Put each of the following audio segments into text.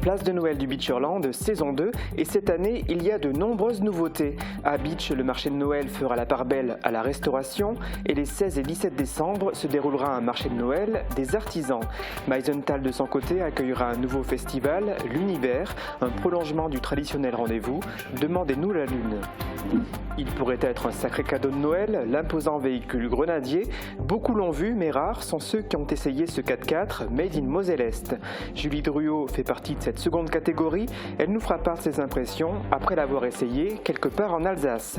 place de Noël du Beacherland, saison 2, et cette année, il y a de nombreuses nouveautés. À Beach, le marché de Noël fera la part belle à la restauration, et les 16 et 17 décembre se déroulera un marché de Noël des artisans. Meisenthal, de son côté, accueillera un nouveau festival, l'Univers, un prolongement du traditionnel rendez-vous « Demandez-nous la Lune ». Il pourrait être un sacré cadeau de Noël, l'imposant véhicule Grenadier. Beaucoup l'ont vu, mais rares sont ceux qui ont essayé ce 4x4 Made in Moselle-Est. Julie Druot fait partie de cette seconde catégorie. Elle nous fera part de ses impressions après l'avoir essayé quelque part en Alsace.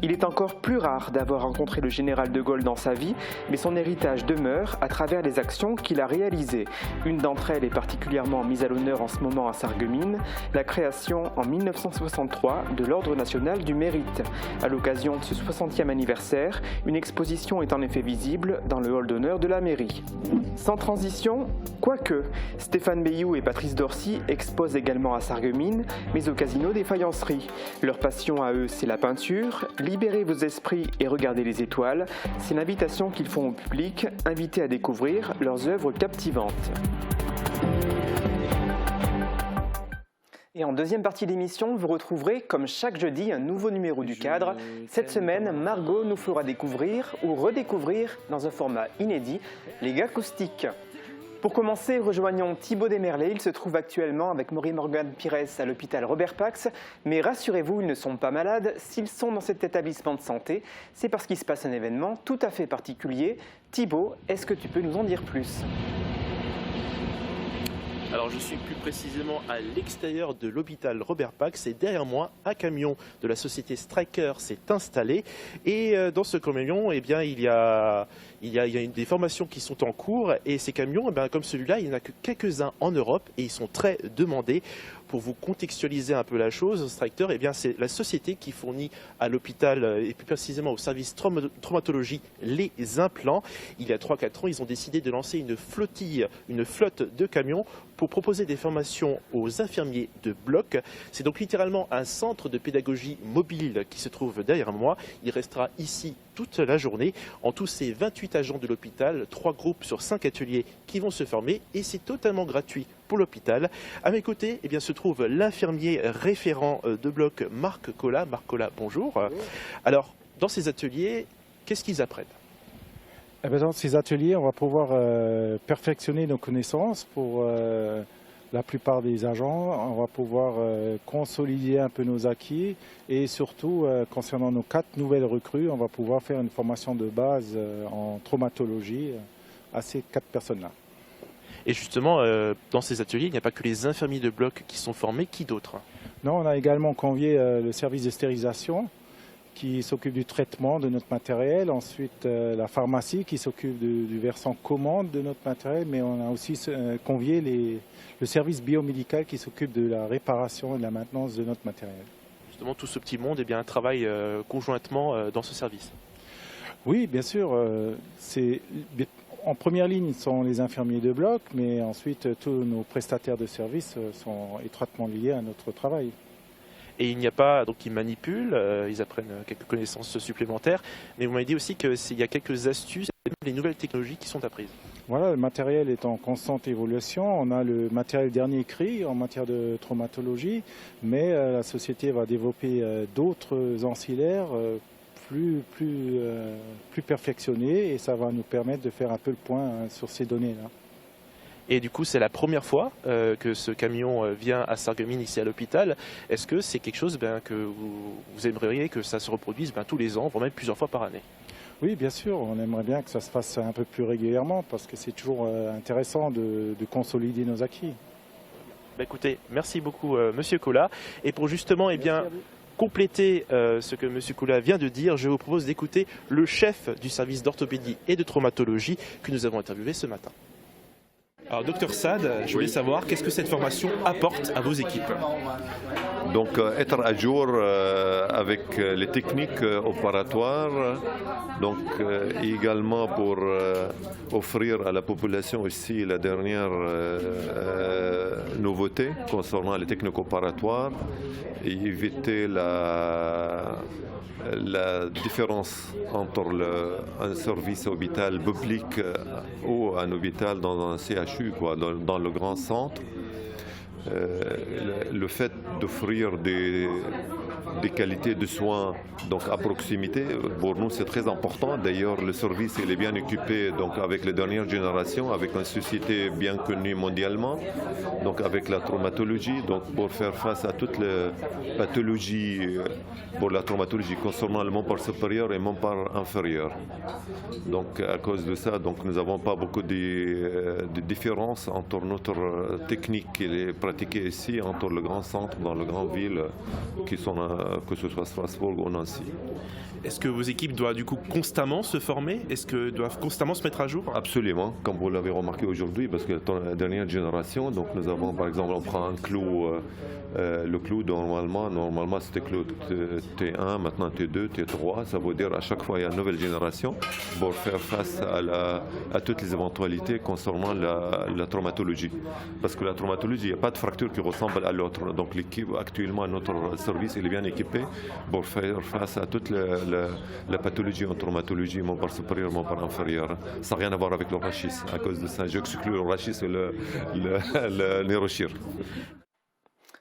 Il est encore plus rare d'avoir rencontré le général de Gaulle dans sa vie, mais son héritage demeure à travers les actions qu'il a réalisées. Une d'entre elles est particulièrement mise à l'honneur en ce moment à Sarreguemines, la création en 1963 de l'Ordre national du mérite. À l'occasion de ce 60e anniversaire, une exposition est en effet visible dans le hall d'honneur de la mairie. Sans transition, quoique, Stéphane Bayou et Patrice Dorcy exposent également à Sarreguemines, mais au Casino des Faïenceries. Leur passion à eux, c'est la peinture. Libérez vos esprits et regardez les étoiles. C'est l'invitation qu'ils font au public, invité à découvrir leurs œuvres captivantes. Et en deuxième partie d'émission, vous retrouverez, comme chaque jeudi, un nouveau numéro du cadre. Cette semaine, Margot nous fera découvrir ou redécouvrir, dans un format inédit, les gars acoustiques. Pour commencer, rejoignons Thibaut Desmerlet. Il se trouve actuellement avec Marie-Morgane Pires à l'hôpital Robert Pax. Mais rassurez-vous, ils ne sont pas malades. S'ils sont dans cet établissement de santé, c'est parce qu'il se passe un événement tout à fait particulier. Thibaut, est-ce que tu peux nous en dire plus ? Alors je suis plus précisément à l'extérieur de l'hôpital Robert Pax et derrière moi un camion de la société Striker s'est installé et dans ce camion eh bien, il y a des formations qui sont en cours et ces camions eh bien, comme celui-là il n'y en a que quelques-uns en Europe et ils sont très demandés. Pour vous contextualiser un peu la chose, Striker, eh bien, c'est la société qui fournit à l'hôpital et plus précisément au service traumatologie les implants. Il y a 3-4 ans, ils ont décidé de lancer une flotte de camions pour proposer des formations aux infirmiers de bloc. C'est donc littéralement un centre de pédagogie mobile qui se trouve derrière moi. Il restera ici toute la journée. En tout, c'est 28 agents de l'hôpital, 3 groupes sur 5 ateliers qui vont se former et c'est totalement gratuit pour l'hôpital. À mes côtés, eh bien, se trouve l'infirmier référent de bloc Marc Collat. Marc Collat, bonjour. Bonjour. Alors, dans ces ateliers, qu'est-ce qu'ils apprennent ? Eh bien, dans ces ateliers, on va pouvoir perfectionner nos connaissances pour la plupart des agents. On va pouvoir consolider un peu nos acquis et surtout, concernant nos 4 nouvelles recrues, on va pouvoir faire une formation de base en traumatologie à ces 4 personnes-là. Et justement, dans ces ateliers, il n'y a pas que les infirmiers de bloc qui sont formés, qui d'autres ? Non, on a également convié le service de stérilisation qui s'occupe du traitement de notre matériel, ensuite la pharmacie qui s'occupe du versant commande de notre matériel, mais on a aussi convié le service biomédical qui s'occupe de la réparation et de la maintenance de notre matériel. Justement, tout ce petit monde eh bien, travaille conjointement dans ce service. Oui, bien sûr. En première ligne sont les infirmiers de bloc, mais ensuite tous nos prestataires de services sont étroitement liés à notre travail. Et il n'y a pas, donc ils manipulent, ils apprennent quelques connaissances supplémentaires, mais vous m'avez dit aussi qu'il y a quelques astuces, et même les nouvelles technologies qui sont apprises. Voilà, le matériel est en constante évolution. On a le matériel dernier cri en matière de traumatologie, mais la société va développer d'autres ancillaires plus perfectionnés et ça va nous permettre de faire un peu le point sur ces données-là. Et du coup, c'est la première fois que ce camion vient à Sarreguemines, ici à l'hôpital. Est-ce que c'est quelque chose que vous aimeriez que ça se reproduise tous les ans, voire même plusieurs fois par année ? Oui, bien sûr. On aimerait bien que ça se fasse un peu plus régulièrement parce que c'est toujours intéressant de consolider nos acquis. Écoutez, merci beaucoup, Monsieur Collat. Et pour justement, compléter ce que M. Collat vient de dire, je vous propose d'écouter le chef du service d'orthopédie et de traumatologie que nous avons interviewé ce matin. Alors, docteur Saad, je voulais savoir, qu'est-ce que cette formation apporte à vos équipes ? Donc, être à jour avec les techniques opératoires, donc également pour offrir à la population aussi la dernière nouveauté concernant les techniques opératoires et éviter la différence entre un service hôpital public ou un hôpital dans un CHU, dans le grand centre. le fait d'offrir des qualités de soins donc à proximité, pour nous c'est très important. D'ailleurs, le service il est bien équipé donc avec les dernières générations, avec une société bien connue mondialement, donc avec la traumatologie, donc pour faire face à toutes les pathologies pour la traumatologie concernant le membre supérieur et le membre inférieur. Donc à cause de ça, donc nous n'avons pas beaucoup de différences entre notre technique qui est pratiquée ici, entre le grand centre dans les grandes villes qui sont que ce soit Strasbourg ou Nancy. Est-ce que vos équipes doivent du coup constamment se former? Est-ce que doivent constamment se mettre à jour? Absolument, comme vous l'avez remarqué aujourd'hui, parce que dans la dernière génération, donc nous avons par exemple, on prend un clou, le clou normalement c'était clou T1, maintenant T2, T3, ça veut dire à chaque fois il y a une nouvelle génération pour faire face à toutes les éventualités concernant la traumatologie. Parce que la traumatologie, il n'y a pas de fracture qui ressemble à l'autre. Donc l'équipe actuellement, notre service, il est bien équipé pour faire face à toute la pathologie en traumatologie, membre supérieur, membre inférieur. Ça n'a rien à voir avec le rachis. À cause de ça, j'exclus le rachis et le neurochir.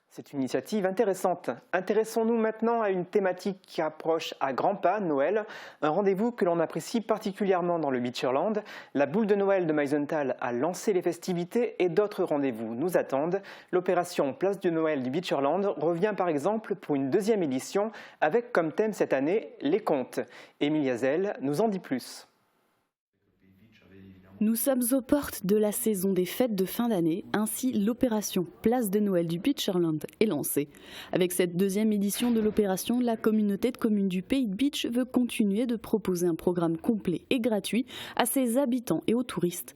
C'est une initiative intéressante. Intéressons-nous maintenant à une thématique qui approche à grands pas, Noël, un rendez-vous que l'on apprécie particulièrement dans le Beacherland. La boule de Noël de Meisenthal a lancé les festivités et d'autres rendez-vous nous attendent. L'opération Place de Noël du Beacherland revient par exemple pour une deuxième édition avec comme thème cette année les contes. Émilie Hazel nous en dit plus. Nous sommes aux portes de la saison des fêtes de fin d'année, ainsi l'opération Place de Noël du Beacherland est lancée. Avec cette deuxième édition de l'opération, la communauté de communes du Pays de Bitche veut continuer de proposer un programme complet et gratuit à ses habitants et aux touristes.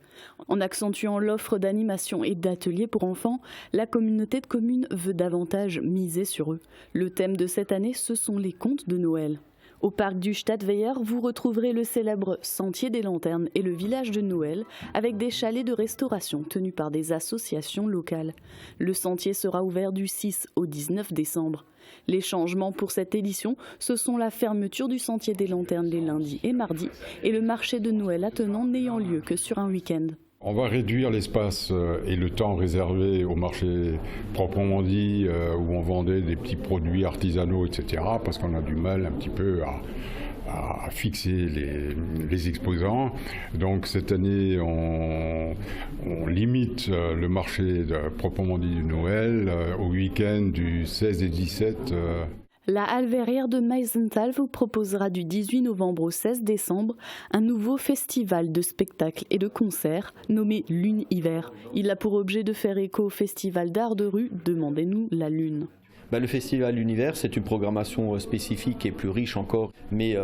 En accentuant l'offre d'animation et d'ateliers pour enfants, la communauté de communes veut davantage miser sur eux. Le thème de cette année, ce sont les contes de Noël. Au parc du Stadtweiher, vous retrouverez le célèbre Sentier des Lanternes et le village de Noël avec des chalets de restauration tenus par des associations locales. Le sentier sera ouvert du 6 au 19 décembre. Les changements pour cette édition, ce sont la fermeture du Sentier des Lanternes les lundis et mardis et le marché de Noël attenant n'ayant lieu que sur un week-end. On va réduire l'espace et le temps réservé au marché proprement dit, où on vendait des petits produits artisanaux, etc. Parce qu'on a du mal un petit peu à fixer les exposants. Donc cette année, on limite le marché proprement dit du Noël au week-end du 16 et 17. La halle verrière de Meisenthal vous proposera du 18 novembre au 16 décembre un nouveau festival de spectacles et de concerts nommé Lune-Hiver. Il a pour objet de faire écho au festival d'art de rue Demandez-nous la Lune. Le festival Univers, c'est une programmation spécifique et plus riche encore, mais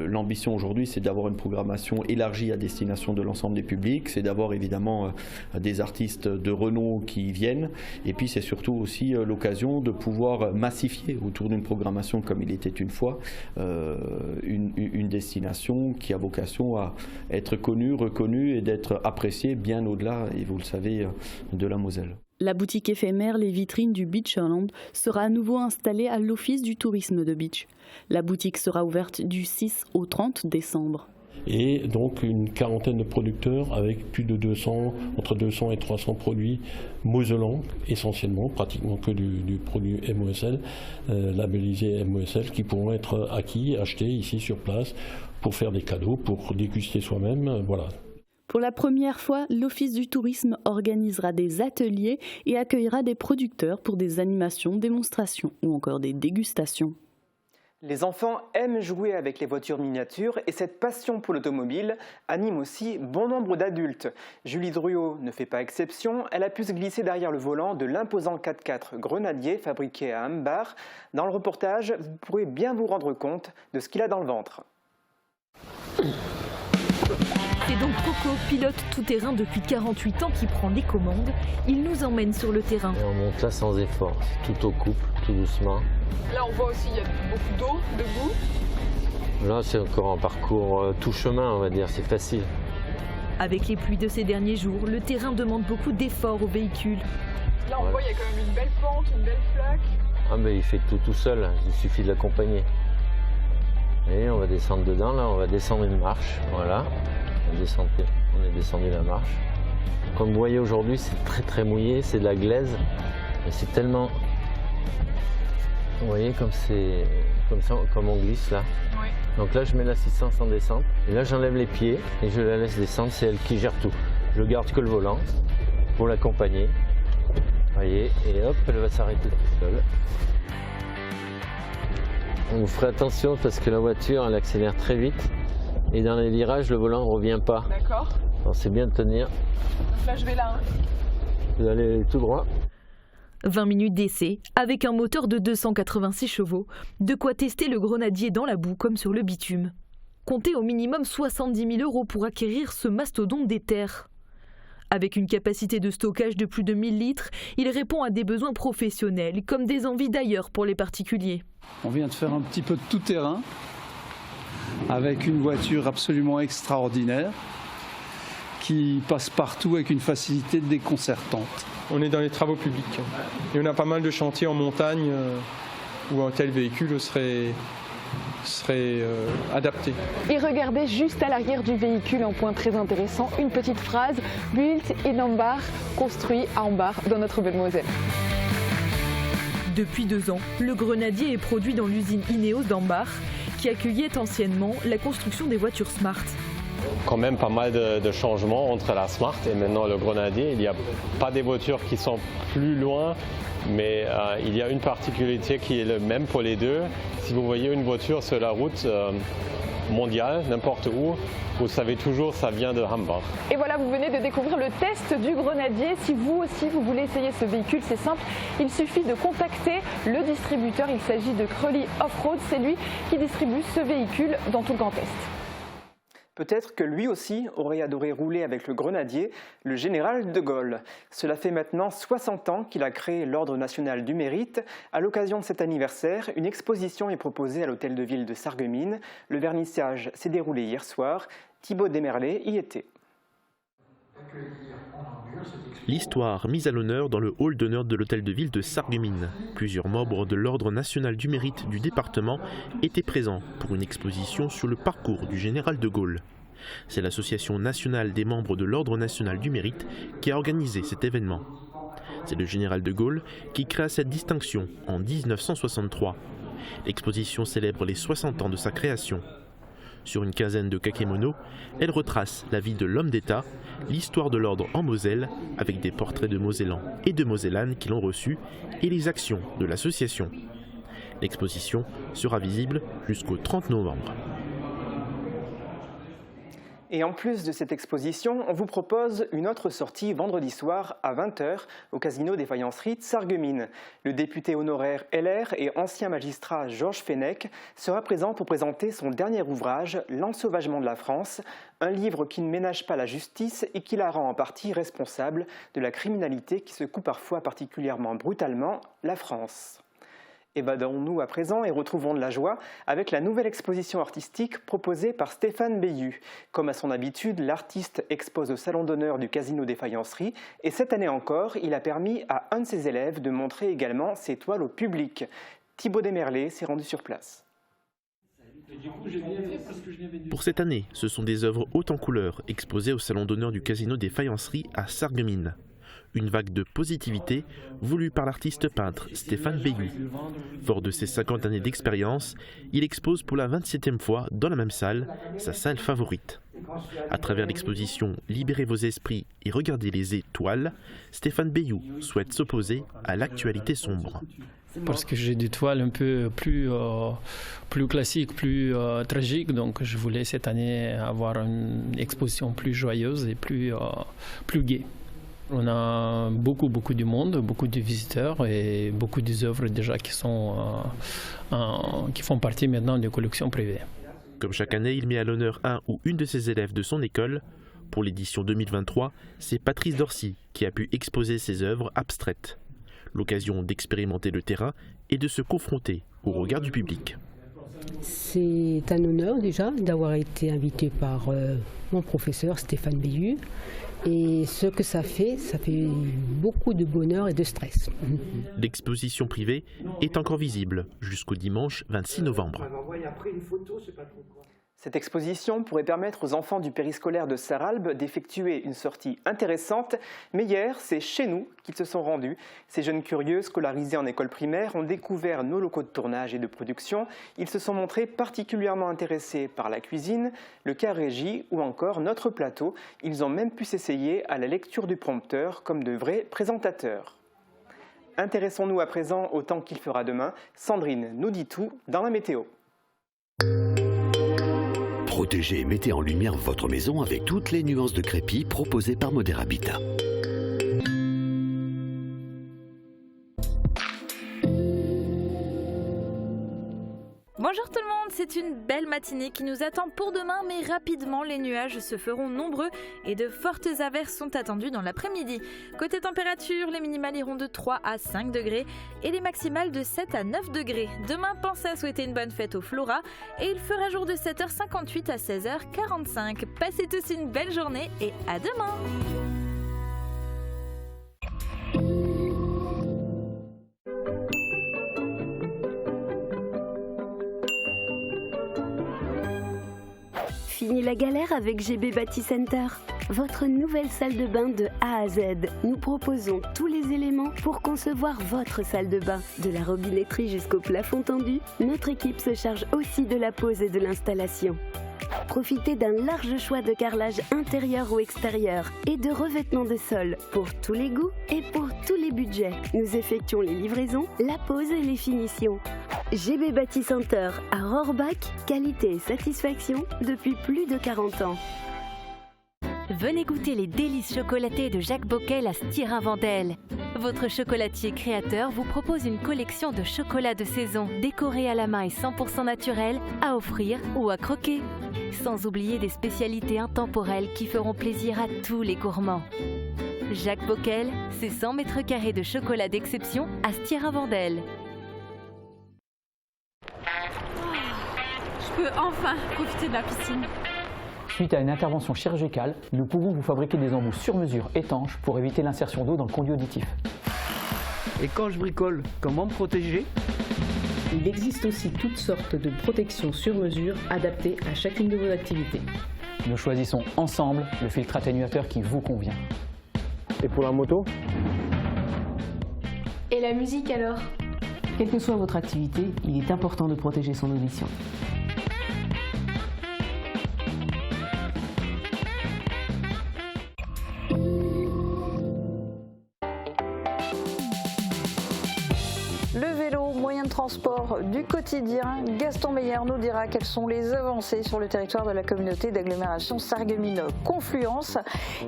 l'ambition aujourd'hui, c'est d'avoir une programmation élargie à destination de l'ensemble des publics, c'est d'avoir évidemment des artistes de renom qui viennent, et puis c'est surtout aussi l'occasion de pouvoir massifier autour d'une programmation comme il était une fois, une destination qui a vocation à être connue, reconnue et d'être appréciée bien au-delà, et vous le savez, de la Moselle. La boutique éphémère Les Vitrines du Beacherland sera à nouveau installée à l'Office du tourisme de Bitche. La boutique sera ouverte du 6 au 30 décembre. Et donc une quarantaine de producteurs avec plus de 200, entre 200 et 300 produits moselans, essentiellement, pratiquement que du produit MOSL, labellisé MOSL, qui pourront être acquis, achetés ici sur place pour faire des cadeaux, pour déguster soi-même, voilà. Pour la première fois, l'Office du tourisme organisera des ateliers et accueillera des producteurs pour des animations, démonstrations ou encore des dégustations. Les enfants aiment jouer avec les voitures miniatures et cette passion pour l'automobile anime aussi bon nombre d'adultes. Julie Druot ne fait pas exception, elle a pu se glisser derrière le volant de l'imposant 4x4 Grenadier fabriqué à Ambar. Dans le reportage, vous pourrez bien vous rendre compte de ce qu'il a dans le ventre. C'est donc Coco, pilote tout-terrain depuis 48 ans, qui prend les commandes. Il nous emmène sur le terrain. Et on monte là sans effort, tout au couple, tout doucement. Là on voit aussi il y a beaucoup d'eau, de boue. Là c'est encore un parcours tout chemin, on va dire, c'est facile. Avec les pluies de ces derniers jours, le terrain demande beaucoup d'efforts aux véhicules. Là on voit il y a quand même une belle pente, une belle flaque. Ah mais il fait tout seul, il suffit de l'accompagner. Et on va descendre dedans, là on va descendre une marche, voilà. On est descendu la marche. Comme vous voyez aujourd'hui, c'est très mouillé, c'est de la glaise. Et c'est tellement... Vous voyez comme c'est comme on glisse là. Oui. Donc là je mets l'assistance en descente et là j'enlève les pieds et je la laisse descendre, c'est elle qui gère tout. Je garde que le volant pour l'accompagner. Vous voyez, et hop, elle va s'arrêter toute seule. Vous ferez attention parce que la voiture elle accélère très vite et dans les virages le volant ne revient pas. D'accord. Alors c'est bien de tenir. Donc là je vais là. Hein. Vous allez tout droit. 20 minutes d'essai, avec un moteur de 286 chevaux, de quoi tester le grenadier dans la boue comme sur le bitume. Comptez au minimum 70 000 € pour acquérir ce mastodonte des terres. Avec une capacité de stockage de plus de 1000 litres, il répond à des besoins professionnels comme des envies d'ailleurs pour les particuliers. On vient de faire un petit peu de tout-terrain avec une voiture absolument extraordinaire qui passe partout avec une facilité déconcertante. On est dans les travaux publics et on a pas mal de chantiers en montagne où un tel véhicule serait adapté. Et regardez juste à l'arrière du véhicule, un point très intéressant, une petite phrase « Built in Ambar », construit à Ambar dans notre belle Moselle. Depuis 2 ans, le grenadier est produit dans l'usine Ineos d'Ambar, qui accueillait anciennement la construction des voitures Smart. Quand même pas mal de changements entre la Smart et maintenant le Grenadier. Il n'y a pas des voitures qui sont plus loin, mais il y a une particularité qui est la même pour les deux. Si vous voyez une voiture sur la route mondiale, n'importe où, vous savez toujours ça vient de Hamburg. Et voilà, vous venez de découvrir le test du Grenadier. Si vous aussi vous voulez essayer ce véhicule, c'est simple, il suffit de contacter le distributeur. Il s'agit de Crolly Off-Road, c'est lui qui distribue ce véhicule dans tout le Grand Est. Peut-être que lui aussi aurait adoré rouler avec le Grenadier, le général de Gaulle. Cela fait maintenant 60 ans qu'il a créé l'Ordre national du mérite. À l'occasion de cet anniversaire, une exposition est proposée à l'hôtel de ville de Sarreguemines. Le vernissage s'est déroulé hier soir. Thibaut Desmerlet y était. L'histoire mise à l'honneur dans le hall d'honneur de l'hôtel de ville de Sarreguemines. Plusieurs membres de l'Ordre national du mérite du département étaient présents pour une exposition sur le parcours du général de Gaulle. C'est l'association nationale des membres de l'Ordre national du mérite qui a organisé cet événement. C'est le général de Gaulle qui créa cette distinction en 1963. L'exposition célèbre les 60 ans de sa création. Sur une quinzaine de kakémonos, elle retrace la vie de l'homme d'État, l'histoire de l'ordre en Moselle, avec des portraits de Mosellans et de Mosellanes qui l'ont reçu, et les actions de l'association. L'exposition sera visible jusqu'au 30 novembre. Et en plus de cette exposition, on vous propose une autre sortie vendredi soir à 20h au Casino des Faïenceries de Sarreguemines. Le député honoraire LR et ancien magistrat Georges Fenech sera présent pour présenter son dernier ouvrage, L'ensauvagement de la France, un livre qui ne ménage pas la justice et qui la rend en partie responsable de la criminalité qui secoue parfois particulièrement brutalement la France. Évadons-nous à présent et retrouvons de la joie avec la nouvelle exposition artistique proposée par Stéphane Bayut. Comme à son habitude, l'artiste expose au Salon d'honneur du Casino des Faïenceries et cette année encore, il a permis à un de ses élèves de montrer également ses toiles au public. Thibaut Desmerlet s'est rendu sur place. Pour cette année, ce sont des œuvres hautes en couleurs exposées au Salon d'honneur du Casino des Faïenceries à Sarreguemines. Une vague de positivité voulue par l'artiste peintre Stéphane Bayut. Fort de ses 50 années d'expérience, il expose pour la 27e fois dans la même salle, sa salle favorite. À travers l'exposition Libérez vos esprits et regardez les étoiles, Stéphane Bayut souhaite s'opposer à l'actualité sombre. Parce que j'ai des toiles un peu plus classiques, plus tragiques, donc je voulais cette année avoir une exposition plus joyeuse et plus gaie. On a beaucoup de monde, beaucoup de visiteurs et beaucoup d'œuvres déjà qui font partie maintenant des collections privées. Comme chaque année, il met à l'honneur un ou une de ses élèves de son école. Pour l'édition 2023, c'est Patrice Dorcy qui a pu exposer ses œuvres abstraites. L'occasion d'expérimenter le terrain et de se confronter au regard du public. C'est un honneur déjà d'avoir été invité par mon professeur Stéphane Bayut. Et ce que ça fait beaucoup de bonheur et de stress. L'exposition privée est encore visible jusqu'au dimanche 26 novembre. Cette exposition pourrait permettre aux enfants du périscolaire de Sarralbe d'effectuer une sortie intéressante, mais hier, c'est chez nous qu'ils se sont rendus. Ces jeunes curieux scolarisés en école primaire ont découvert nos locaux de tournage et de production. Ils se sont montrés particulièrement intéressés par la cuisine, le cas régie ou encore notre plateau. Ils ont même pu s'essayer à la lecture du prompteur comme de vrais présentateurs. Intéressons-nous à présent au temps qu'il fera demain. Sandrine nous dit tout dans la météo. Protégez et mettez en lumière votre maison avec toutes les nuances de crépi proposées par Modèle Habitat. Bonjour tout le monde, c'est une belle matinée qui nous attend pour demain, mais rapidement les nuages se feront nombreux et de fortes averses sont attendues dans l'après-midi. Côté température, les minimales iront de 3 à 5 degrés et les maximales de 7 à 9 degrés. Demain, pensez à souhaiter une bonne fête au Flora et il fera jour de 7h58 à 16h45. Passez tous une belle journée et à demain! Fini la galère avec GB Bâti-Center, votre nouvelle salle de bain de A à Z. Nous proposons tous les éléments pour concevoir votre salle de bain. De la robinetterie jusqu'au plafond tendu, notre équipe se charge aussi de la pose et de l'installation. Profitez d'un large choix de carrelage intérieur ou extérieur et de revêtements de sol pour tous les goûts et pour tous les budgets. Nous effectuons les livraisons, la pose et les finitions. GB Bâti-Center à Rohrbach, qualité et satisfaction depuis plus de 40 ans. Venez goûter les délices chocolatées de Jacques Bockel à Styrin-Vendel. Votre chocolatier créateur vous propose une collection de chocolats de saison décorés à la main et 100% naturels à offrir ou à croquer. Sans oublier des spécialités intemporelles qui feront plaisir à tous les gourmands. Jacques Bockel, c'est 100 mètres carrés de chocolat d'exception à Styrin-Vendel. Je peux enfin profiter de la piscine. Suite à une intervention chirurgicale, nous pouvons vous fabriquer des embouts sur mesure étanches pour éviter l'insertion d'eau dans le conduit auditif. Et quand je bricole, comment me protéger ? Il existe aussi toutes sortes de protections sur mesure adaptées à chacune de vos activités. Nous choisissons ensemble le filtre atténuateur qui vous convient. Et pour la moto ? Et la musique alors ? Quelle que soit votre activité, il est important de protéger son audition. Le vélo, moyen de transport du quotidien, Gaston Meyer nous dira quelles sont les avancées sur le territoire de la communauté d'agglomération Sarreguemines-Confluence.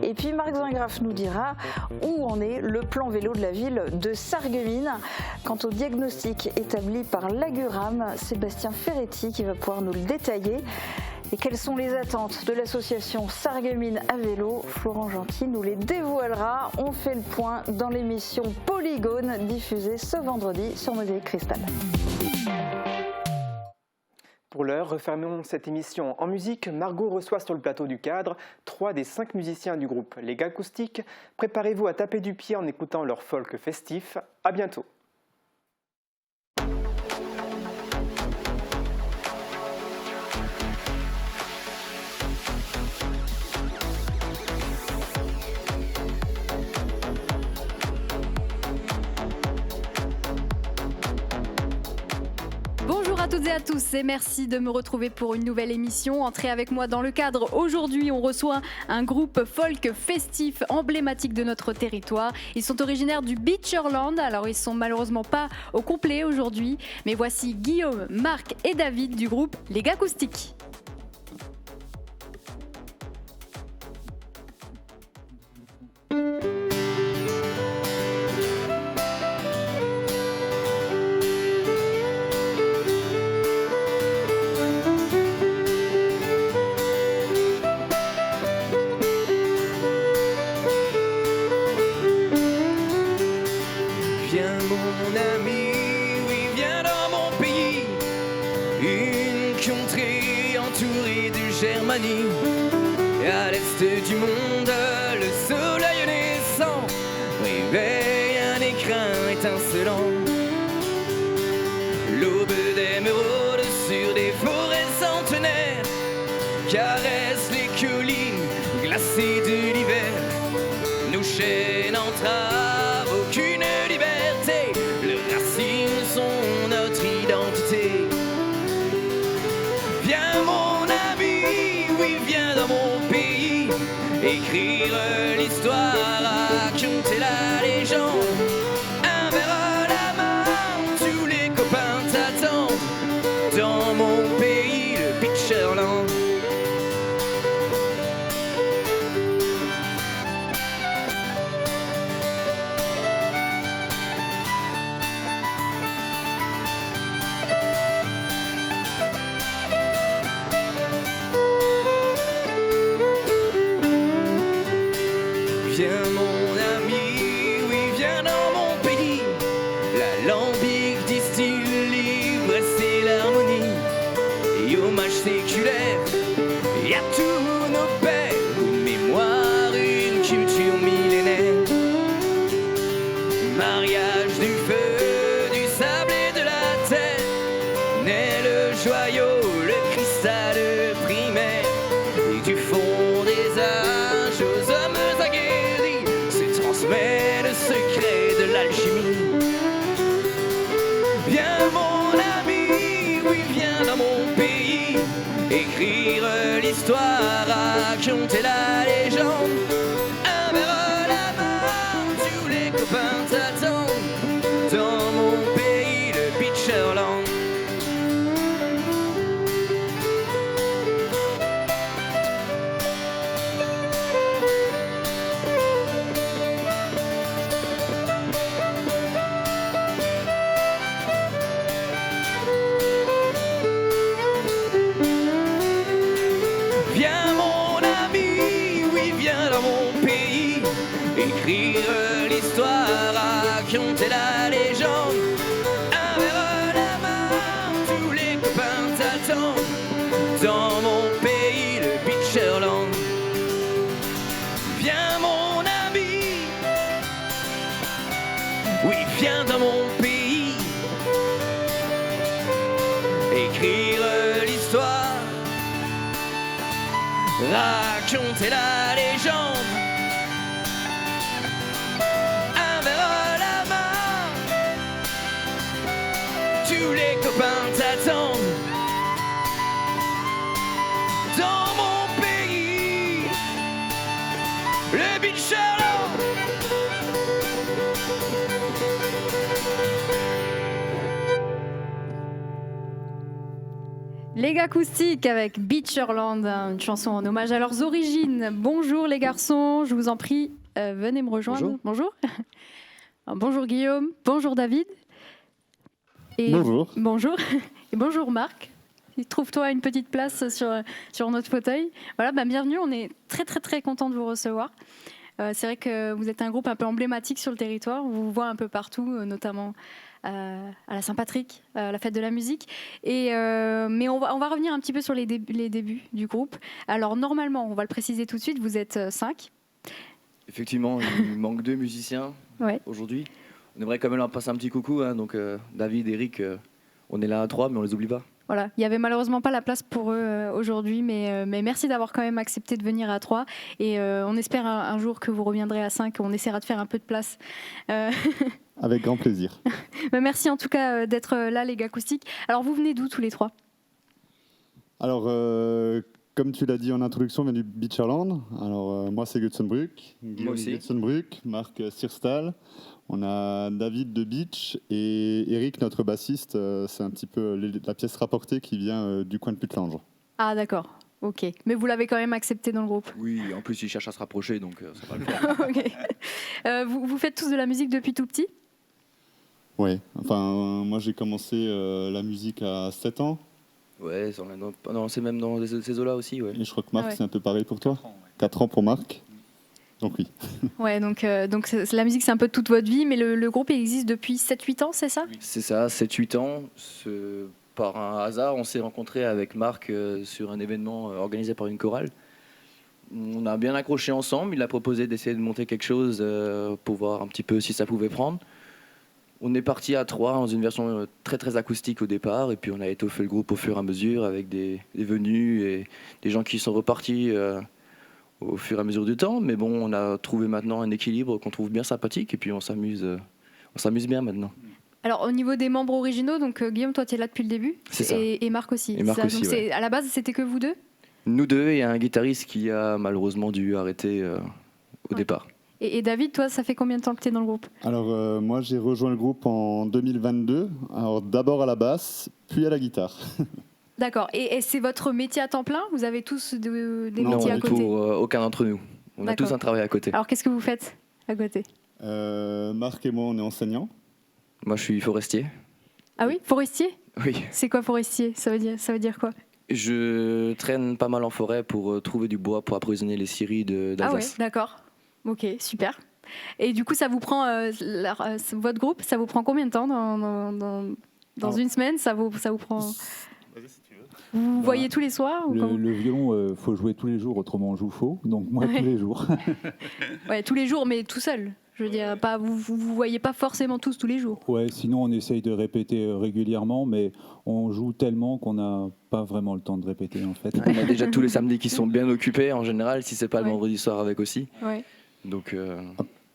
Et puis Marc Zingraf nous dira où en est le plan vélo de la ville de Sarreguemines. Quant au diagnostic établi par l'Aguram, Sébastien Ferretti qui va pouvoir nous le détailler. Et quelles sont les attentes de l'association Sarreguemines à vélo? Florent Gentil nous les dévoilera. On fait le point dans l'émission Polygone diffusée ce vendredi sur Mosaïque Cristal. Pour l'heure, refermons cette émission en musique. Margot reçoit sur le plateau du cadre 3 des 5 musiciens du groupe Les Gars Acoustiques. Préparez-vous à taper du pied en écoutant leur folk festif. À bientôt. Bonjour à toutes et à tous et merci de me retrouver pour une nouvelle émission. Entrez avec moi dans le cadre. Aujourd'hui, on reçoit un groupe folk festif emblématique de notre territoire. Ils sont originaires du Beacherland. Alors, ils sont malheureusement pas au complet aujourd'hui. Mais voici Guillaume, Marc et David du groupe Les Gars Acoustiques. À l'est du monde, le soleil naissant réveille un écrin étincelant. L'aube d'émeraude sur des forêts centenaires lassés de l'hiver, nos chaînes entravent aucune liberté. Leurs racines sont notre identité. Viens mon ami, oui viens dans mon pays, écrire l'histoire, raconter la légende. Un verre à la main, tous les copains t'attendent. Dans mon pays, le Beacherland. Viens mon ami, oui viens dans mon pays. L'alambic distille l'ivresse et l'harmonie. Et hommage séculaire, y a tous nos pères. Une mémoire, une culture millénaire. Mariage du feu, du sable et de la terre. Naît le joyau, le cristal primaire. Et du fond des âges aux hommes aguerris se transmet le secret de l'alchimie. Viens mon ami, oui viens dans mon pays, écrire l'histoire, raconter la légende. Un verre à la main, tous les copains t'attendent. Dans mon pays, le Beacherland. Viens mon ami, oui viens dans mon pays, écrire l'histoire, raconter la légende. Un verre à la main, tous les copains t'attendent. Dans mon pays, le Beacherland. Viens mon ami, oui viens dans mon pays, écrire l'histoire, raconter la légende. Un verre à la main, tous les copains t'attendent. Dans mon pays, le Beacherland. Les gars acoustiques avec Beacherland, une chanson en hommage à leurs origines. Bonjour les garçons, je vous en prie, venez me rejoindre. Bonjour. Alors, bonjour Guillaume, bonjour David. Et bonjour. Bonjour. Et bonjour Marc. Trouve-toi une petite place sur notre fauteuil. Voilà, bienvenue, on est très content de vous recevoir. C'est vrai que vous êtes un groupe un peu emblématique sur le territoire, on vous voit un peu partout, notamment à la Saint-Patrick, à la fête de la musique. Mais on va revenir un petit peu sur les débuts du groupe. Alors normalement, on va le préciser tout de suite, vous êtes 5. Effectivement, il manque 2 musiciens aujourd'hui. On aimerait quand même leur passer un petit coucou, hein, donc David, Eric, on est là à 3, mais on les oublie pas. Voilà, il n'y avait malheureusement pas la place pour eux aujourd'hui, mais merci d'avoir quand même accepté de venir à 3. Et on espère un jour que vous reviendrez à 5, on essaiera de faire un peu de place. Avec grand plaisir. Merci en tout cas d'être là, les gars acoustiques. Alors vous venez d'où tous les 3 ? Alors, comme tu l'as dit en introduction, on vient du Beacherland. Alors, moi, c'est Gutsenbrück, Guillaume Gutsenbrück, Marc Sirstal. On a David de Beach et Eric, notre bassiste. C'est un petit peu la pièce rapportée qui vient du coin de Putlange. Ah, d'accord. Ok. Mais vous l'avez quand même accepté dans le groupe ? Oui, en plus, il cherche à se rapprocher, donc ça va le faire. Ok. Vous faites tous de la musique depuis tout petit ? Oui. Enfin, moi, j'ai commencé la musique à 7 ans. Ouais, c'est même dans ces eaux-là aussi. Ouais. Et je crois que Marc, c'est un peu pareil pour toi. 4 ans pour Marc. Donc oui. Ouais, donc la musique, c'est un peu toute votre vie, mais le groupe existe depuis 7-8 ans, c'est ça ? C'est ça, 7-8 ans. Par un hasard, on s'est rencontrés avec Marc sur un événement organisé par une chorale. On a bien accroché ensemble. Il a proposé d'essayer de monter quelque chose pour voir un petit peu si ça pouvait prendre. On est parti à 3 dans une version très acoustique au départ, et puis on a étoffé le groupe au fur et à mesure avec des venues et des gens qui sont repartis au fur et à mesure du temps. Mais bon, on a trouvé maintenant un équilibre qu'on trouve bien sympathique et puis on s'amuse bien maintenant. Alors au niveau des membres originaux, donc Guillaume, toi tu es là depuis le début. C'est ça. Et Marc aussi. Et Marc ça, aussi, donc ouais. à la base, c'était que vous deux? Nous deux et un guitariste qui a malheureusement dû arrêter au départ. Et David, toi, ça fait combien de temps que tu es dans le groupe? Alors moi j'ai rejoint le groupe en 2022, alors d'abord à la basse, puis à la guitare. D'accord. Et c'est votre métier à temps plein? Vous avez tous des Non, métiers à du côté? tout, aucun d'entre nous. On a D'accord. tous un travail à côté. Alors qu'est-ce que vous faites à côté? Marc et moi on est enseignants. Moi je suis forestier. Ah oui, forestier? Oui. C'est quoi forestier? Ça veut dire quoi? Je traîne pas mal en forêt pour trouver du bois pour approvisionner les scieries Ah ouais, d'Alsace. d'accord. Ok, super. Et du coup, ça vous prend votre groupe, ça vous prend combien de temps dans une semaine? Ça vous prend. Vous voyez tous les soirs ou comment? Le violon, faut jouer tous les jours, autrement on joue faux. Donc moi Ouais. tous les jours. Ouais, tous les jours, mais tout seul. Je veux dire, pas vous voyez pas forcément tous les jours. Ouais, sinon on essaye de répéter régulièrement, mais on joue tellement qu'on n'a pas vraiment le temps de répéter en fait. On a déjà tous les samedis qui sont bien occupés en général, si c'est pas le Ouais. vendredi soir avec aussi. Ouais. Donc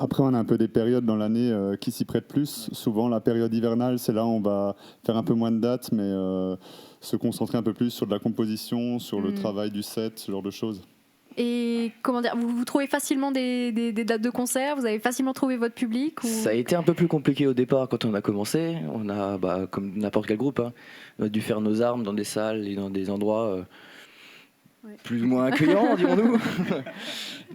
Après, on a un peu des périodes dans l'année qui s'y prêtent plus. Souvent, la période hivernale, c'est là où on va faire un peu moins de dates, mais se concentrer un peu plus sur de la composition, sur le travail du set, ce genre de choses. Et comment dire, vous trouvez facilement des dates de concert? Vous avez facilement trouvé votre public ou... ça a été un peu plus compliqué au départ quand on a commencé. On a, comme n'importe quel groupe, hein, on a dû faire nos armes dans des salles et dans des endroits plus ou moins accueillants, dirons-nous.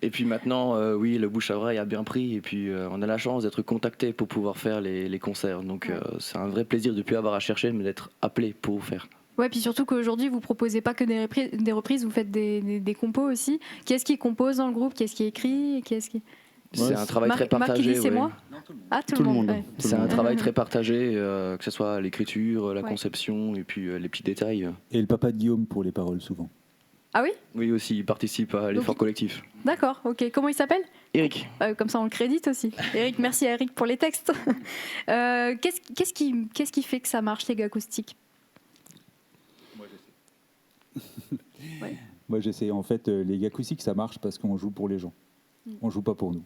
Et puis maintenant, oui, le bouche à oreille a bien pris. Et puis on a la chance d'être contacté pour pouvoir faire les concerts. Donc c'est un vrai plaisir de ne plus avoir à chercher, mais d'être appelé pour faire. Ouais, puis surtout qu'aujourd'hui, vous proposez pas que des reprises, vous faites des compos aussi. Qui est-ce qui compose dans le groupe? Qui est-ce qui écrit? C'est un travail très Marc, partagé. il dit c'est ouais. moi? Ah, tout le monde. Ouais. C'est un travail très partagé, que ce soit l'écriture, la Ouais. conception et puis les petits détails. Et le papa de Guillaume pour les paroles souvent. Ah oui? Oui, aussi, il participe à l'effort collectif. D'accord, ok. Comment il s'appelle? Eric. Comme ça, on le crédite aussi. Eric, merci à Eric pour les textes. Qu'est-ce qui fait que ça marche, les gars acoustiques? Moi j'essaie en fait les gars acoustiques ça marche parce qu'on joue pour les gens. On joue pas pour nous.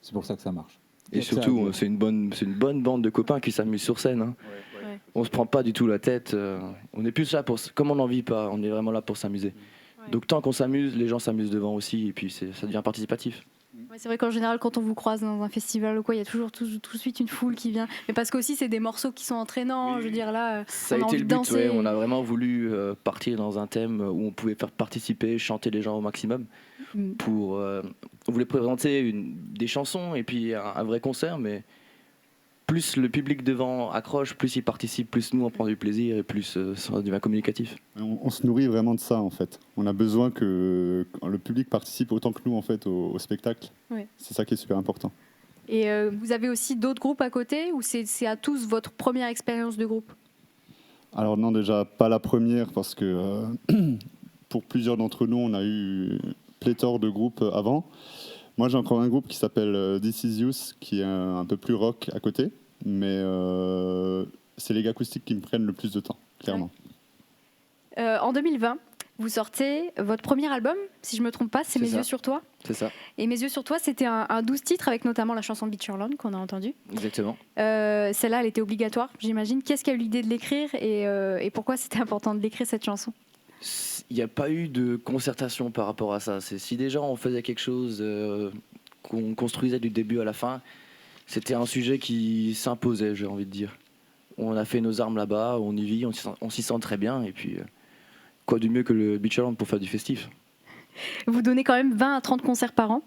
C'est pour ça que ça marche. Et surtout, c'est une bonne bande de copains qui s'amusent sur scène. Hein. Ouais. On se prend pas du tout la tête. On est plus là pour, comme on n'en vit pas, on est vraiment là pour s'amuser. Donc tant qu'on s'amuse, les gens s'amusent devant aussi, et puis ça devient participatif. Ouais, c'est vrai qu'en général, quand on vous croise dans un festival ou quoi, il y a toujours tout de suite une foule qui vient. Mais parce qu'aussi, c'est des morceaux qui sont entraînants. Je veux dire, là, Ça on a a été envie le de but, danser. ouais. On a vraiment voulu partir dans un thème où on pouvait faire participer, chanter les gens au maximum. On voulait présenter des chansons et puis un vrai concert, mais plus le public devant accroche, plus il participe, plus nous on prend du plaisir et plus ça devient communicatif. On se nourrit vraiment de ça en fait. On a besoin que le public participe autant que nous en fait au spectacle. Ouais. C'est ça qui est super important. Et vous avez aussi d'autres groupes à côté ou c'est à tous votre première expérience de groupe? Alors non, déjà pas la première parce que pour plusieurs d'entre nous, on a eu pléthore de groupes avant. Moi, j'ai encore un groupe qui s'appelle This Is Youth, qui est un peu plus rock à côté, mais c'est les gars acoustiques qui me prennent le plus de temps, clairement. En 2020, vous sortez votre premier album, si je ne me trompe pas, c'est Mes yeux sur toi. C'est ça, Et Mes yeux sur toi, c'était un 12 titres avec notamment la chanson Beacherland qu'on a entendue. exactement. Celle-là, elle était obligatoire, j'imagine. Qu'est-ce qui a eu l'idée de l'écrire et pourquoi c'était important de l'écrire, cette chanson? Il n'y a pas eu de concertation par rapport à ça. Si déjà on faisait quelque chose qu'on construisait du début à la fin, c'était un sujet qui s'imposait, j'ai envie de dire. On a fait nos armes là-bas, on y vit, on s'y sent très bien. Et puis, quoi de mieux que le Beacherland pour faire du festif? Vous donnez quand même 20 à 30 concerts par an.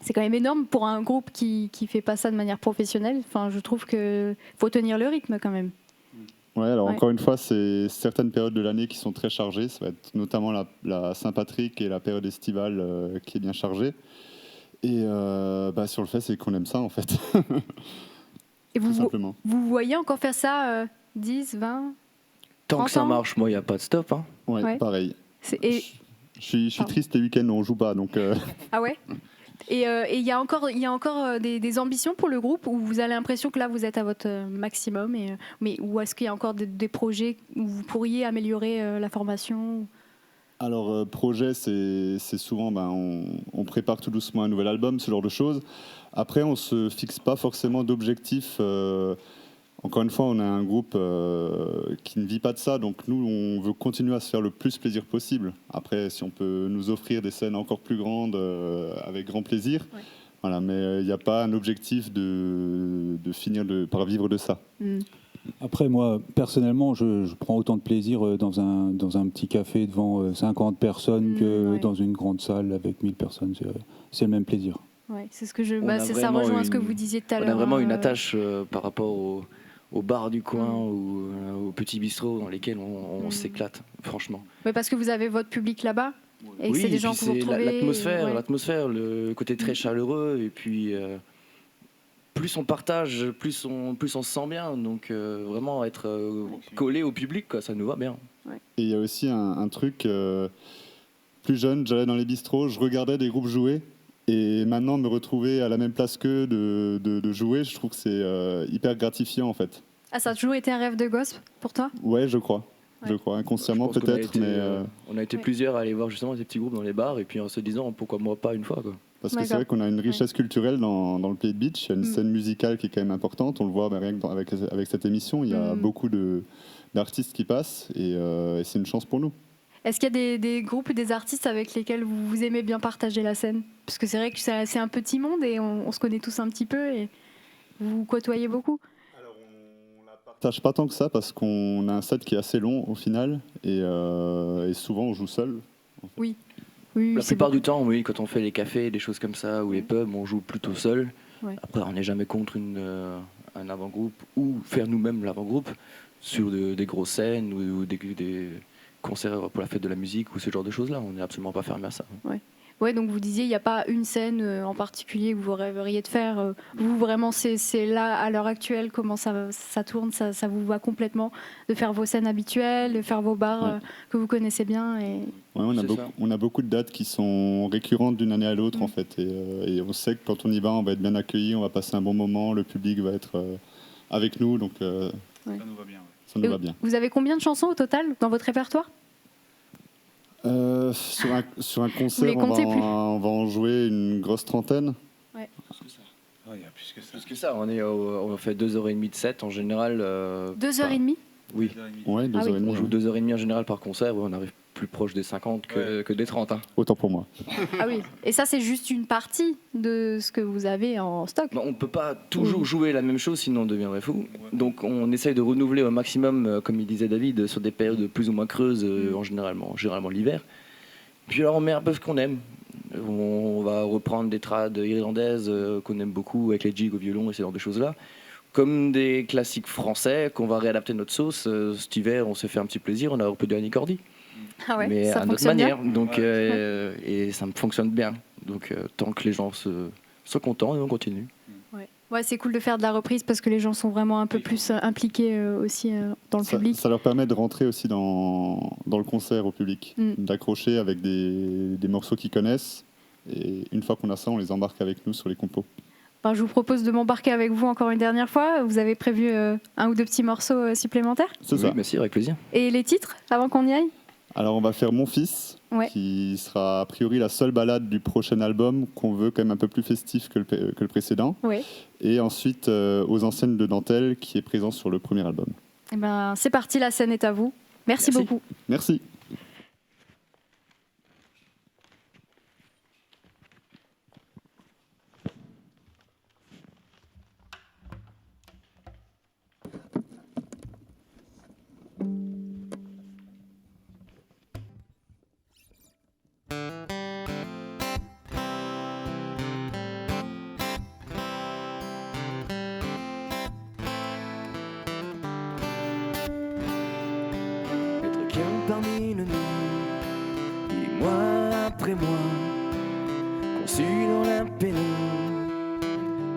C'est quand même énorme pour un groupe qui ne fait pas ça de manière professionnelle. Enfin, je trouve qu'il faut tenir le rythme quand même. Ouais, alors Ouais. encore une fois, c'est certaines périodes de l'année qui sont très chargées. Ça va être notamment la Saint-Patrick et la période estivale qui est bien chargée. Et sur le fait, c'est qu'on aime ça en fait. Et Tout simplement. vous voyez encore faire ça 10, 20 Tant 30 que ça ans marche, moi, il n'y a pas de stop. Hein. Ouais, Ouais. pareil. Et... Je suis Pardon. triste les week-ends où on joue pas, donc. Ah ouais. Et il y a encore des ambitions pour le groupe où vous avez l'impression que là vous êtes à votre maximum, mais où est-ce qu'il y a encore des projets où vous pourriez améliorer la formation? Alors, projet, c'est souvent, on prépare tout doucement un nouvel album, ce genre de choses. Après, on ne se fixe pas forcément d'objectifs. Encore une fois, on a un groupe qui ne vit pas de ça, donc nous, on veut continuer à se faire le plus plaisir possible. Après, si on peut nous offrir des scènes encore plus grandes, avec grand plaisir. Ouais. Voilà, mais il n'y a pas un objectif de finir par vivre de ça. Après, moi, personnellement, je prends autant de plaisir dans un petit café devant 50 personnes que dans une grande salle avec 1000 personnes. C'est le même plaisir. Ouais, c'est ce que ça rejoint ce que vous disiez tout à l'heure. On a vraiment une attache par rapport au bar du coin ou aux petits bistrots dans lesquels on s'éclate, franchement. Ouais, parce que vous avez votre public là-bas et que c'est des gens que vous retrouvez. L'atmosphère, le côté très chaleureux, et puis plus on partage, plus on se sent bien. Donc vraiment être collé au public, quoi, ça nous va bien. Ouais. Et il y a aussi un truc, plus jeune, j'allais dans les bistrots, je regardais des groupes jouer. Et maintenant, me retrouver à la même place qu'eux, de jouer, je trouve que c'est hyper gratifiant en fait. Ah, ça a toujours été un rêve de gosse pour toi ? Ouais, je crois. Je crois, inconsciemment peut-être. On a été plusieurs à aller voir justement ces petits groupes dans les bars, et puis en se disant pourquoi moi pas une fois, quoi. Parce que c'est vrai qu'on a une richesse culturelle dans le Play Beach. Il y a une scène musicale qui est quand même importante. On le voit rien que avec cette émission. Il y a beaucoup d'artistes qui passent, et c'est une chance pour nous. Est-ce qu'il y a des groupes ou des artistes avec lesquels vous aimez bien partager la scène ? Parce que c'est vrai que c'est un petit monde et on se connaît tous un petit peu et vous côtoyez beaucoup. Alors on ne la partage pas tant que ça parce qu'on a un set qui est assez long au final et souvent on joue seul. En fait. Oui. La plupart du temps, oui, quand on fait les cafés, des choses comme ça, ou les pubs, on joue plutôt seul. Ouais. Après, on n'est jamais contre un avant-groupe ou faire nous-mêmes l'avant-groupe sur des grosses scènes ou des concerts pour la fête de la musique ou ce genre de choses-là. On n'est absolument pas fermé à ça. Ouais, donc vous disiez, il n'y a pas une scène en particulier que vous rêveriez de faire. Vous, vraiment, c'est là, à l'heure actuelle, comment ça tourne, ça vous va complètement de faire vos scènes habituelles, de faire vos bars que vous connaissez bien. On a beaucoup de dates qui sont récurrentes d'une année à l'autre, en fait. Et on sait que quand on y va, on va être bien accueilli, on va passer un bon moment, le public va être avec nous. Donc, ça nous va bien. Ça nous va bien. Vous avez combien de chansons au total dans votre répertoire ? Sur un concert, on va en jouer une grosse trentaine. Ouais. Il y a plus que ça. On fait 2h30 de set en général. 2h30 ? Oui. Ouais, 2h30. On joue 2h30 en général par concert. On arrive plus proche des 50 que des 30. Hein. Autant pour moi. Ah oui. Et ça, c'est juste une partie de ce que vous avez en stock. On ne peut pas toujours jouer la même chose, sinon on deviendrait fou. Donc on essaye de renouveler au maximum, comme il disait David, sur des périodes plus ou moins creuses, généralement l'hiver. Puis alors on met un peu ce qu'on aime. On va reprendre des trades irlandaises qu'on aime beaucoup, avec les jigs au violon et ce genre de choses-là. Comme des classiques français qu'on va réadapter notre sauce. Cet hiver, on s'est fait un petit plaisir, on a repris du Annie Cordy. Ah ouais, mais ça à notre manière. Donc, et ça me fonctionne bien. Donc tant que les gens sont contents, on continue. Ouais, c'est cool de faire de la reprise parce que les gens sont vraiment un peu plus impliqués aussi dans le public. Ça leur permet de rentrer aussi dans le concert au public, d'accrocher avec des morceaux qu'ils connaissent. Et une fois qu'on a ça, on les embarque avec nous sur les compos. Je vous propose de m'embarquer avec vous encore une dernière fois. Vous avez prévu un ou deux petits morceaux supplémentaires ? C'est ça. Oui, merci, avec plaisir. Et les titres, avant qu'on y aille ? Alors on va faire Mon Fils, qui sera a priori la seule balade du prochain album qu'on veut quand même un peu plus festif que le précédent. Ouais. Et ensuite Aux Enseignes de Dentelle, qui est présent sur le premier album. Eh c'est parti, la scène est à vous. Merci beaucoup. Merci. Parmi nous, et mois après mois, conçu dans la pénombre,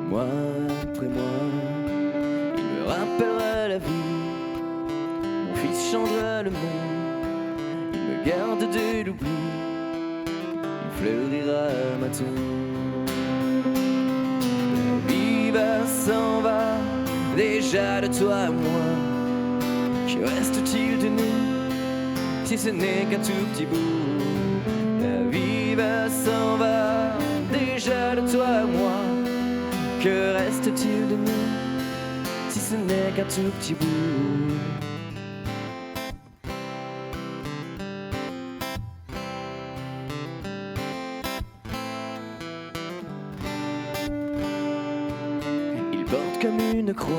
mois après mois, il me rappellera la vie. Mon fils changera le monde, il me garde de l'oubli, il fleurira ma tombe. La vie s'en va, déjà de toi à moi, que reste-t-il de nous? Si ce n'est qu'un tout petit bout Que reste-t-il de nous si ce n'est qu'un tout petit bout? Il porte comme une croix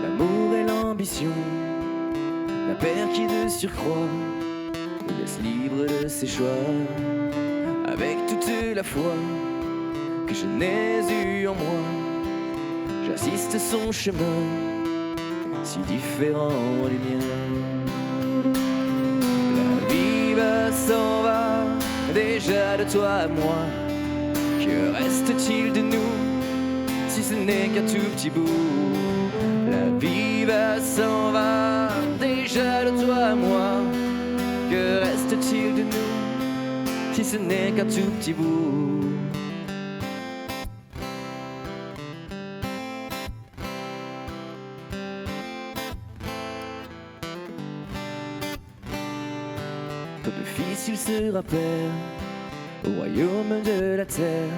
l'amour et l'ambition, la paire qui de surcroît nous laisse libre de ses choix. Avec toute la foi que je n'ai eue en moi, j'assiste son chemin si différent des miens. La vie va s'en va déjà de toi à moi. Que reste-t-il de nous si ce n'est qu'un tout petit bout? La vie va s'en va déjà de toi à moi. Que reste-t-il de nous si ce n'est qu'un tout petit bout? Peuple fils, il sera père au royaume de la terre.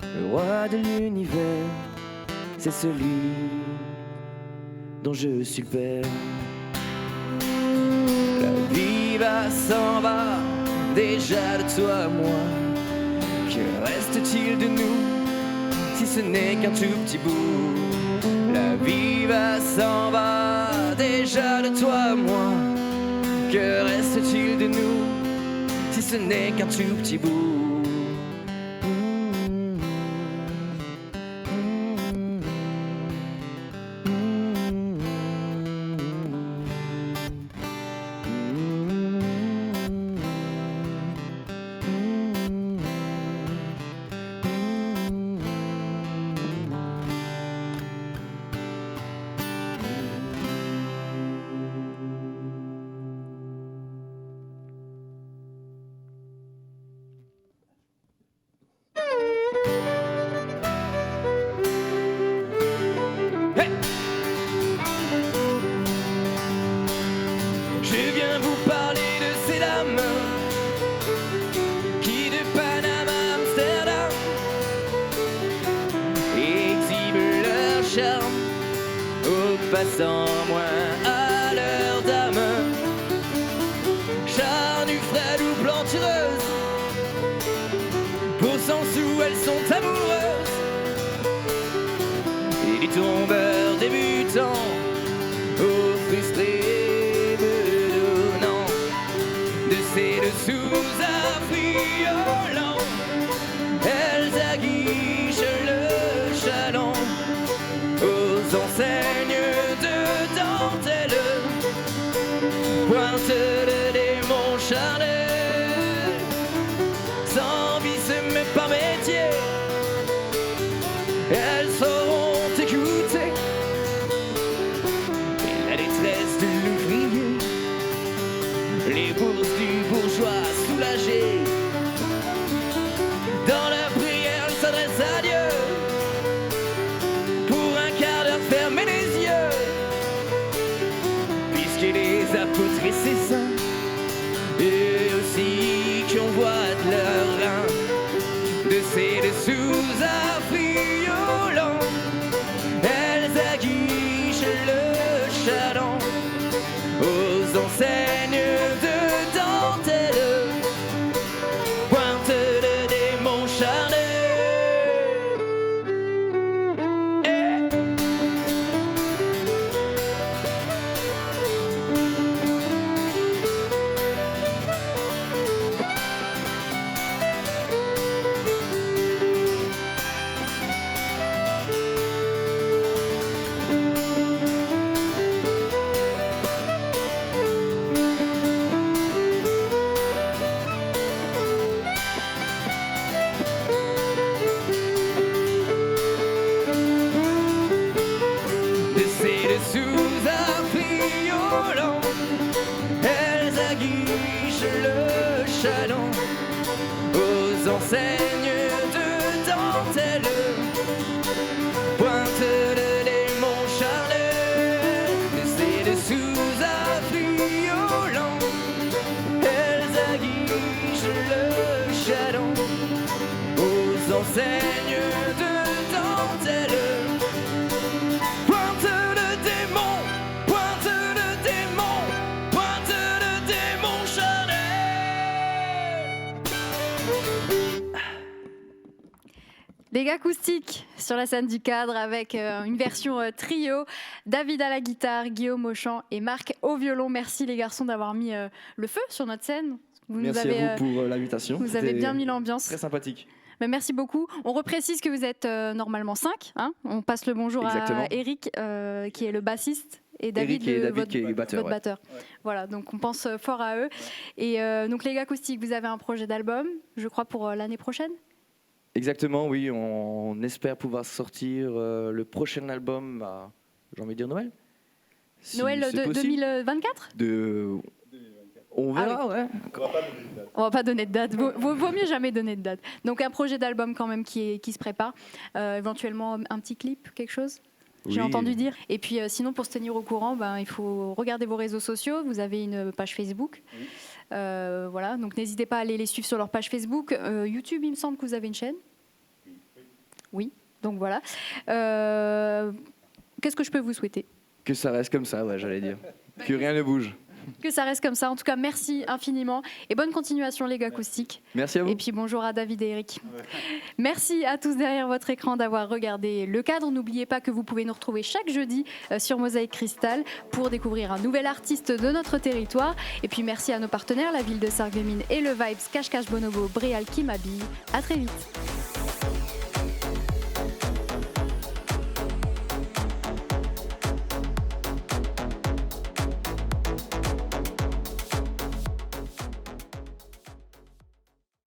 Le roi de l'univers, c'est celui dont je suis le père. La vie va s'en va déjà de toi à moi. Que reste-t-il de nous si ce n'est qu'un tout petit bout? La vie va s'en va déjà de toi à moi. Que reste-t-il de nous si ce n'est qu'un tout petit bout? Passant moins à l'heure d'âme, Charnufrel ou plantureuse, pour 100 sous elles sont amoureuses. Et les tombeurs débutants aux frustrés bedonnants de ces dessous affriolants, elles aguichent le chaland aux enseignes de dentelle, pointe de démons charnels, sans vice mais par métier, elles sauront écouter la détresse de l'ouvrier, les bourses du bourgeois soulagé. Dans la prière, elle s'adresse à Dieu. Fermez les yeux, puisqu'il les apôtres et ses saints, eux aussi qui envoient de leur rein, de ces dessous affriolants, elles aguichent le chaland aux enseignes de dentelle, pointe de démons charnels. Aux enseignes de dentelle, pointe de démons charnels, de ces dessous affriolants, elles aguichent le chaland aux enseignes de dentelle. Les gars acoustiques sur la scène du cadre avec une version trio. David à la guitare, Guillaume au chant et Marc au violon. Merci les garçons d'avoir mis le feu sur notre scène. Merci à vous pour l'invitation. Vous avez bien mis l'ambiance. Très sympathique. Mais merci beaucoup. On reprécise que vous êtes normalement 5. Hein. On passe le bonjour à Eric qui est le bassiste. Et David, qui est batteur. Votre batteur. Ouais. Voilà, donc on pense fort à eux. Et donc les gars acoustiques, vous avez un projet d'album, je crois, pour l'année prochaine ? Exactement, oui. On espère pouvoir sortir le prochain album à, j'ai envie de dire Noël. Noël de 2024 On verra, ouais. On va pas donner de date. Vaut mieux jamais donner de date. Donc un projet d'album quand même qui se prépare. Éventuellement un petit clip, quelque chose ? J'ai entendu dire. Et puis sinon, pour se tenir au courant, il faut regarder vos réseaux sociaux. Vous avez une page Facebook. Voilà, donc n'hésitez pas à aller les suivre sur leur page Facebook. YouTube, il me semble que vous avez une chaîne. Oui, donc voilà. Qu'est-ce que je peux vous souhaiter ? Que ça reste comme ça, ouais, j'allais dire. Que rien ne bouge. Que ça reste comme ça. En tout cas, merci infiniment. Et bonne continuation, les gars acoustiques. Merci à vous. Et puis bonjour à David et Eric. Ouais. Merci à tous derrière votre écran d'avoir regardé le cadre. N'oubliez pas que vous pouvez nous retrouver chaque jeudi sur Mosaïque Cristal pour découvrir un nouvel artiste de notre territoire. Et puis merci à nos partenaires, la ville de Sarreguemines et le Vibes, Cache Cache Bonobo, Bréal qui m'habille. À très vite.